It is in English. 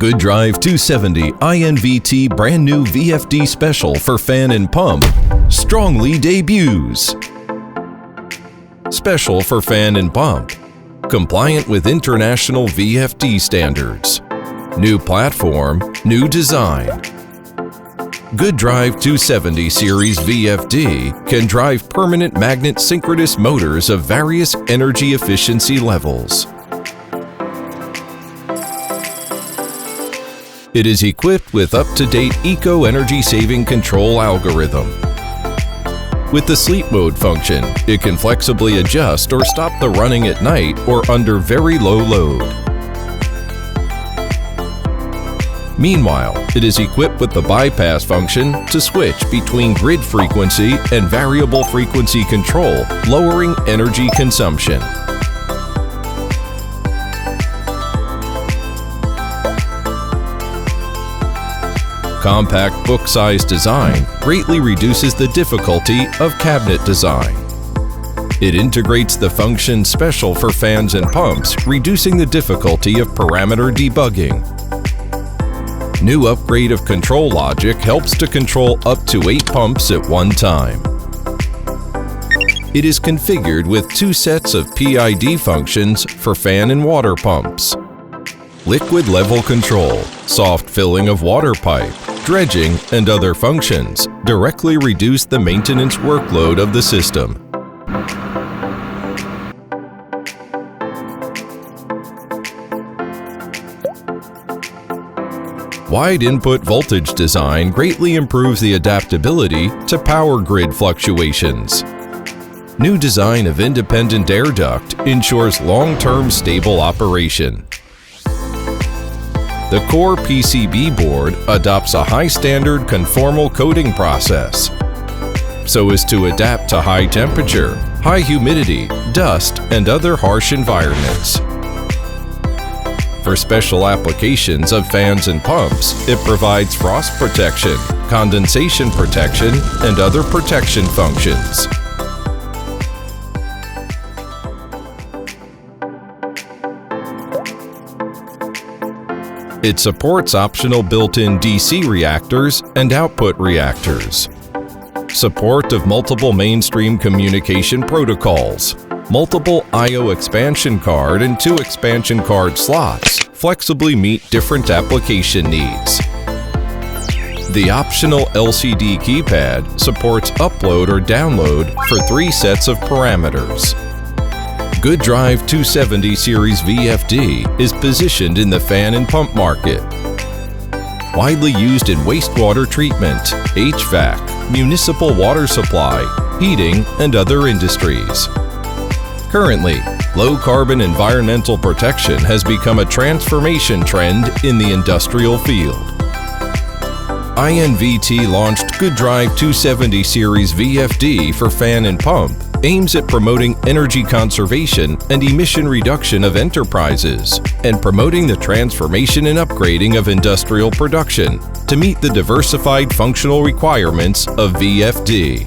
Gd270 Invt brand new VFD special for fan and pump strongly debuts. Special for fan and pump, compliant with international VFD standards. New platform, new design. Gd270 series VFD can drive permanent magnet synchronous motors of various energy efficiency levels. It is equipped with up-to-date eco-energy saving control algorithm. With the sleep mode function, it can flexibly adjust or stop the running at night or under very low load. Meanwhile, it is equipped with the bypass function to switch between grid frequency and variable frequency control, lowering energy consumption. Compact book-sized design greatly reduces the difficulty of cabinet design. It integrates the function special for fans and pumps, reducing the difficulty of parameter debugging. New upgrade of control logic helps to control up to 8 pumps at one time. It is configured with 2 sets of PID functions for fan and water pumps. Liquid level control, soft filling of water pipe, dredging, and other functions directly reduce the maintenance workload of the system. Wide input voltage design greatly improves the adaptability to power grid fluctuations. New design of independent air duct ensures long-term stable operation. The core PCB board adopts a high-standard conformal coating process so as to adapt to high temperature, high humidity, dust, and other harsh environments. For special applications of fans and pumps, it provides frost protection, condensation protection, and other protection functions. It supports optional built-in DC reactors and output reactors. Support of multiple mainstream communication protocols. Multiple I/O expansion card and 2 expansion card slots flexibly meet different application needs. The optional LCD keypad supports upload or download for 3 sets of parameters. Gd270 series VFD is positioned in the fan and pump market. Widely used in wastewater treatment, HVAC, municipal water supply, heating, and other industries. Currently, low-carbon environmental protection has become a transformation trend in the industrial field. Invt launched Gd270 series VFD for fan and pump aims at promoting energy conservation and emission reduction of enterprises and promoting the transformation and upgrading of industrial production to meet the diversified functional requirements of VFD.